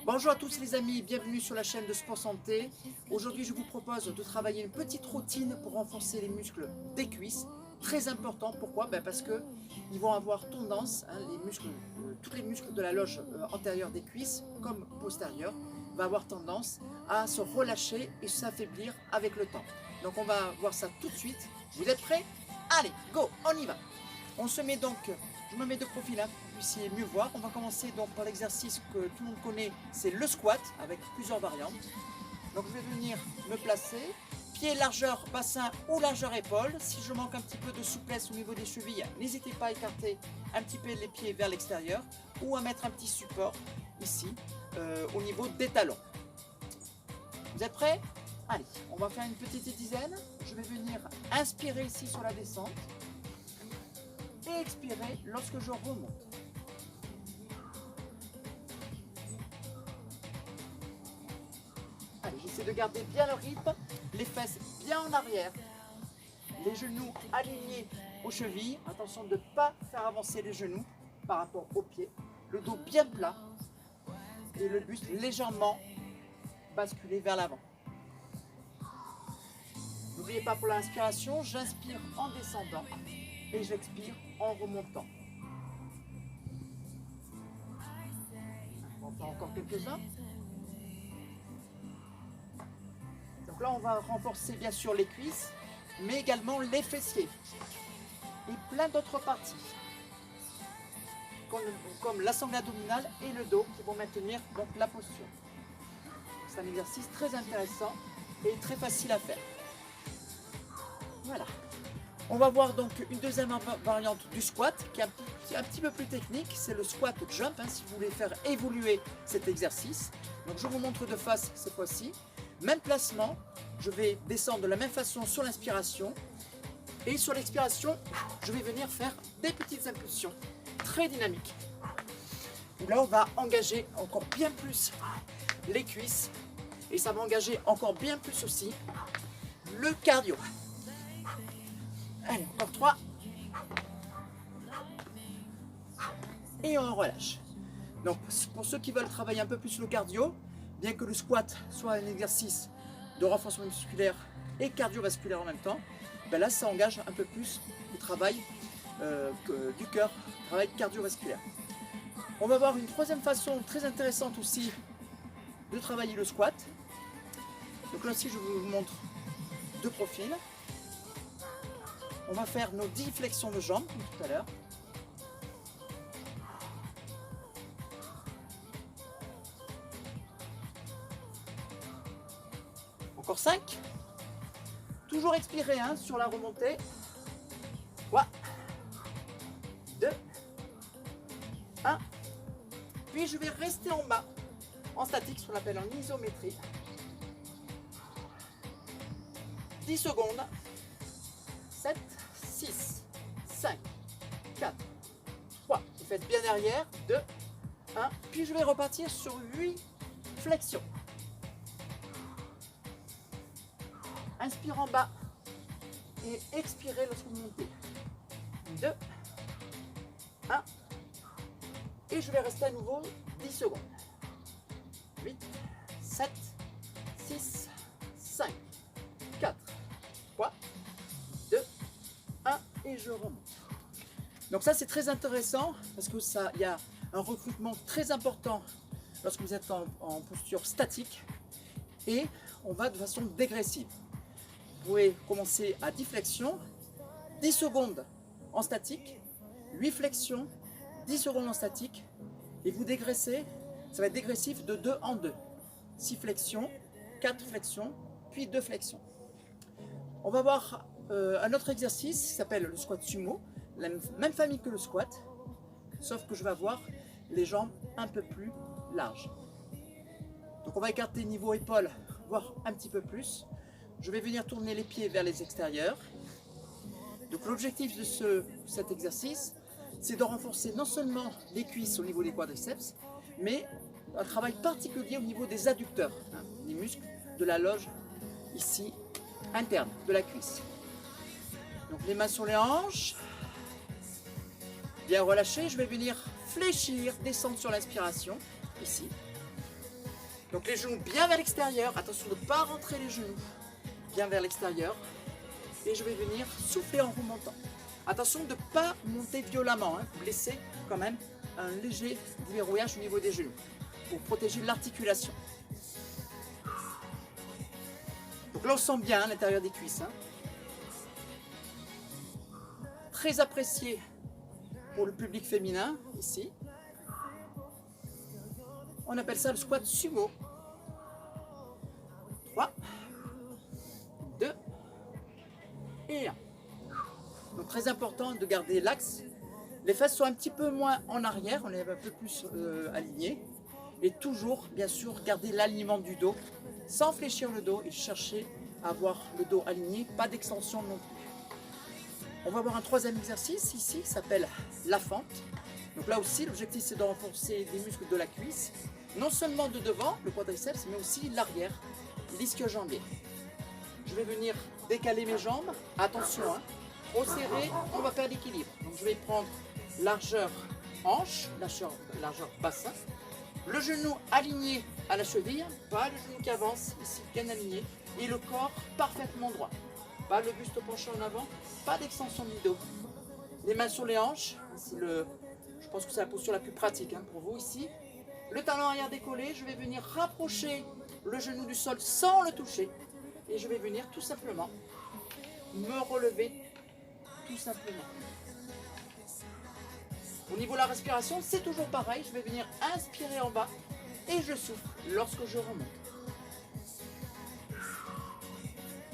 Bonjour à tous les amis, bienvenue sur la chaîne de Sport Santé. Aujourd'hui je vous propose de travailler une petite routine pour renforcer les muscles des cuisses. Très important, pourquoi? Parce que ils vont avoir tendance, les muscles, tous les muscles de la loge antérieure des cuisses comme postérieure, va avoir tendance à se relâcher et s'affaiblir avec le temps. Donc on va voir ça tout de suite. Vous êtes prêts? Allez, go, on y va. On se met donc, je me mets de profil pour que vous puissiez mieux voir. On va commencer donc par l'exercice que tout le monde connaît, c'est le squat avec plusieurs variantes. Donc je vais venir me placer, pied largeur bassin ou largeur épaule. Si je manque un petit peu de souplesse au niveau des chevilles, n'hésitez pas à écarter un petit peu les pieds vers l'extérieur ou à mettre un petit support ici au niveau des talons. Vous êtes prêts? Allez, on va faire une petite dizaine. Je vais venir inspirer ici sur la descente. Et expirer lorsque je remonte. Allez, j'essaie de garder bien le rythme, les fesses bien en arrière, les genoux alignés aux chevilles. Attention de ne pas faire avancer les genoux par rapport aux pieds, le dos bien plat et le buste légèrement basculé vers l'avant. N'oubliez pas pour l'inspiration, j'inspire en descendant et j'expire en remontant. On va faire encore quelques-uns. Donc là, on va renforcer bien sûr les cuisses, mais également les fessiers et plein d'autres parties, comme la sangle abdominale et le dos qui vont maintenir donc la posture. C'est un exercice très intéressant et très facile à faire. Voilà. On va voir donc une deuxième variante du squat qui est un petit peu plus technique, c'est le squat jump, si vous voulez faire évoluer cet exercice. Donc je vous montre de face cette fois-ci. Même placement, je vais descendre de la même façon sur l'inspiration et sur l'expiration, je vais venir faire des petites impulsions très dynamiques. Là, on va engager encore bien plus les cuisses et ça va engager encore bien plus aussi le cardio. Allez, encore 3. Et on relâche. Donc, pour ceux qui veulent travailler un peu plus le cardio, bien que le squat soit un exercice de renforcement musculaire et cardiovasculaire en même temps, là, ça engage un peu plus le travail du cœur, le travail cardiovasculaire. On va voir une troisième façon très intéressante aussi de travailler le squat. Donc là aussi, je vous montre de profil. On va faire nos 10 flexions de jambes, comme tout à l'heure. Encore 5. Toujours expirer sur la remontée. 3, 2, 1. Puis je vais rester en bas, en statique, ce qu'on appelle en isométrie. 10 secondes. 7, 6, 5, 4, 3. Vous faites bien derrière. 2, 1. Puis je vais repartir sur 8 flexions. Inspire en bas et expirez lorsque vous montez. 2, 1. Et je vais rester à nouveau 10 secondes. 8, 7, 6, 5, 4, 3, 2, 1 et je remonte. Donc ça c'est très intéressant parce que il y a un recrutement très important lorsque vous êtes en posture statique et on va de façon dégressive. Vous pouvez commencer à 10 flexions, 10 secondes en statique, 8 flexions, 10 secondes en statique et vous dégraissez, ça va être dégressif de 2 en 2. 6 flexions, 4 flexions, puis 2 flexions. On va voir un autre exercice qui s'appelle le squat sumo, la même famille que le squat, sauf que je vais avoir les jambes un peu plus larges. Donc on va écarter niveau épaule, voire un petit peu plus. Je vais venir tourner les pieds vers les extérieurs. Donc l'objectif de cet exercice, c'est de renforcer non seulement les cuisses au niveau des quadriceps, mais un travail particulier au niveau des adducteurs, les muscles de la loge ici, interne de la cuisse. Donc les mains sur les hanches, bien relâché, je vais venir fléchir, descendre sur l'inspiration, ici. Donc les genoux bien vers l'extérieur. Attention de ne pas rentrer les genoux bien vers l'extérieur. Et je vais venir souffler en remontant. Attention de ne pas monter violemment. Hein. Vous laissez quand même un léger déverrouillage au niveau des genoux pour protéger l'articulation. Donc là on sent bien l'intérieur des cuisses. Hein. Très apprécié pour le public féminin ici. On appelle ça le squat sumo. 3, 2 et 1. Donc très important de garder l'axe. Les fesses sont un petit peu moins en arrière, on est un peu plus alignés. Et toujours, bien sûr, garder l'alignement du dos sans fléchir le dos et chercher à avoir le dos aligné, pas d'extension non plus. On va avoir un troisième exercice ici qui s'appelle la fente. Donc là aussi, l'objectif c'est de renforcer les muscles de la cuisse, non seulement de devant, le quadriceps, mais aussi l'arrière, l'ischio-jambier. Je vais venir décaler mes jambes. Attention, hein, trop serré, on va perdre l'équilibre. Donc je vais prendre largeur hanche, largeur bassin. Le genou aligné à la cheville, pas le genou qui avance, ici bien aligné. Et le corps parfaitement droit. Pas le buste penché en avant, pas d'extension du dos. Les mains sur les hanches, ici je pense que c'est la posture la plus pratique hein, pour vous ici. Le talon arrière décollé, je vais venir rapprocher le genou du sol sans le toucher. Et je vais venir tout simplement me relever, tout simplement. Au niveau de la respiration, c'est toujours pareil. Je vais venir inspirer en bas et je souffle lorsque je remonte.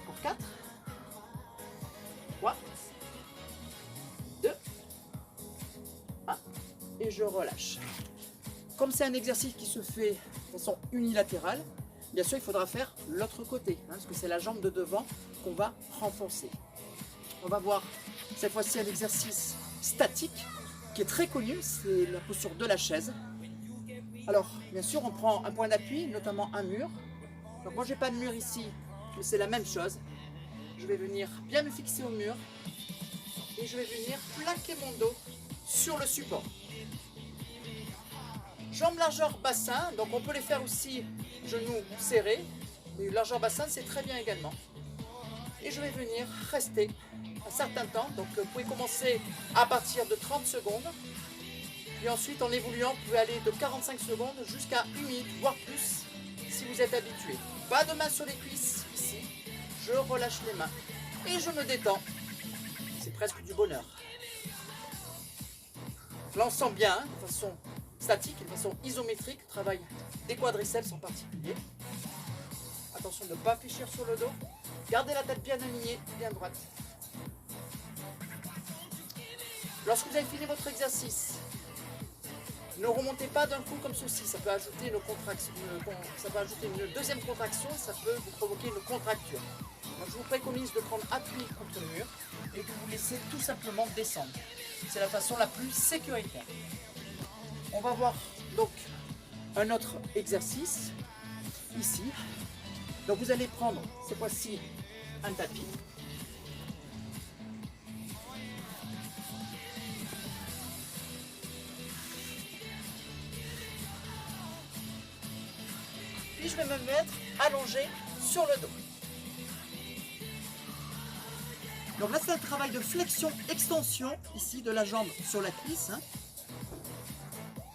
Encore 4, 3, 2, 1 et je relâche. Comme c'est un exercice qui se fait de façon unilatérale, bien sûr il faudra faire l'autre côté, hein, parce que c'est la jambe de devant qu'on va renforcer. On va voir cette fois-ci un exercice statique qui est très connu, c'est la posture de la chaise. Alors bien sûr on prend un point d'appui, notamment un mur. Donc moi j'ai pas de mur ici, mais c'est la même chose. Je vais venir bien me fixer au mur et je vais venir plaquer mon dos sur le support. Jambes largeur bassin, donc on peut les faire aussi genoux serrés, mais largeur bassin c'est très bien également. Et je vais venir rester un certain temps, donc vous pouvez commencer à partir de 30 secondes, puis ensuite en évoluant vous pouvez aller de 45 secondes jusqu'à 1 minute, voire plus si vous êtes habitué. Pas de main sur les cuisses ici, je relâche les mains et je me détends, c'est presque du bonheur. Là on sent bien, hein, de façon statique, de façon isométrique, travail des quadriceps en particulier. Attention de ne pas fléchir sur le dos. Gardez la tête bien alignée, bien droite. Lorsque vous avez fini votre exercice, ne remontez pas d'un coup comme ceci. Ça peut ajouter une deuxième contraction, ça peut vous provoquer une contracture. Donc je vous préconise de prendre appui contre le mur et de vous laisser tout simplement descendre. C'est la façon la plus sécuritaire. On va voir donc un autre exercice ici. Donc vous allez prendre cette fois-ci un tapis. Puis je vais me mettre allongé sur le dos. Donc là c'est un travail de flexion-extension ici de la jambe sur la cuisse. Hein.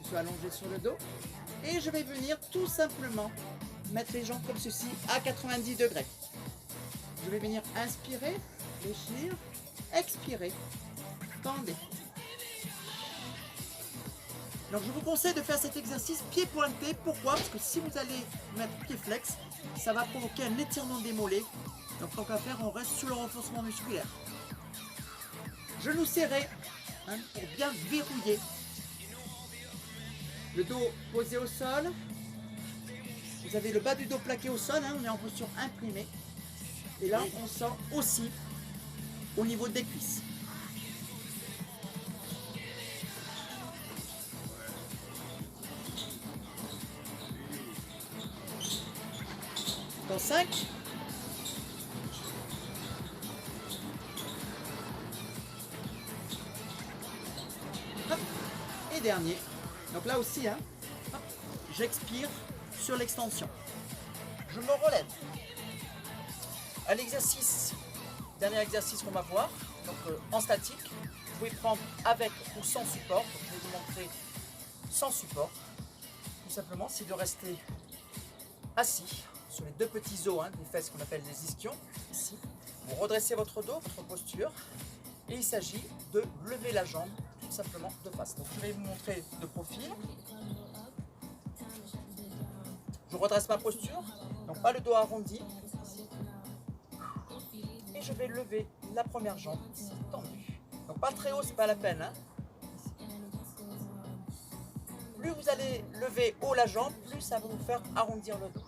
Je suis allongé sur le dos et je vais venir tout simplement mettre les jambes comme ceci à 90 degrés. Je vais venir inspirer, fléchir, expirer, tendez. Donc je vous conseille de faire cet exercice pied pointé. Pourquoi? Parce que si vous allez mettre pied flex, ça va provoquer un étirement des mollets. Donc tant qu'à faire, on reste sur le renforcement musculaire. Genoux serrés hein, pour bien verrouiller. Le dos posé au sol. Vous avez le bas du dos plaqué au sol, hein, on est en posture imprimée. Et là, on sent aussi au niveau des cuisses. Dans 5. Et dernier. Donc là aussi, hein, j'expire sur l'extension. Je me relève. À l'exercice, dernier exercice qu'on va voir, donc en statique, vous pouvez prendre avec ou sans support. Donc, je vais vous montrer sans support. Tout simplement, c'est de rester assis sur les deux petits os des fesses qu'on appelle les ischions. Ici, vous redressez votre dos, votre posture, et il s'agit de lever la jambe tout simplement de face. Donc, je vais vous montrer de profil. Je redresse ma posture, donc pas le dos arrondi. Et je vais lever la première jambe ici, tendue. Donc pas très haut, c'est pas la peine. Plus vous allez lever haut la jambe, plus ça va vous faire arrondir le dos.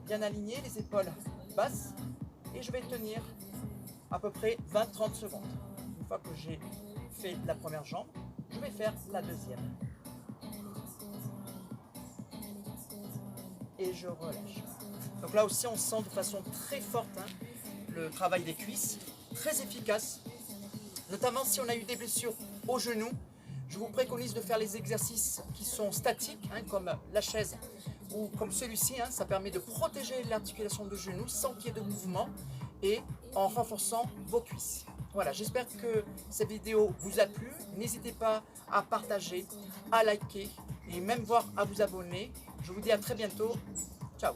Bien aligné, les épaules basses. Et je vais tenir à peu près 20-30 secondes. Une fois que j'ai fait la première jambe, je vais faire la deuxième. Et je relâche. Donc là aussi, on sent de façon très forte le travail des cuisses, très efficace. Notamment si on a eu des blessures au genou, je vous préconise de faire les exercices qui sont statiques, comme la chaise ou comme celui-ci. Ça permet de protéger l'articulation de genou sans qu'il y ait de mouvement et en renforçant vos cuisses. Voilà, j'espère que cette vidéo vous a plu. N'hésitez pas à partager, à liker et même voir à vous abonner. Je vous dis à très bientôt. Ciao.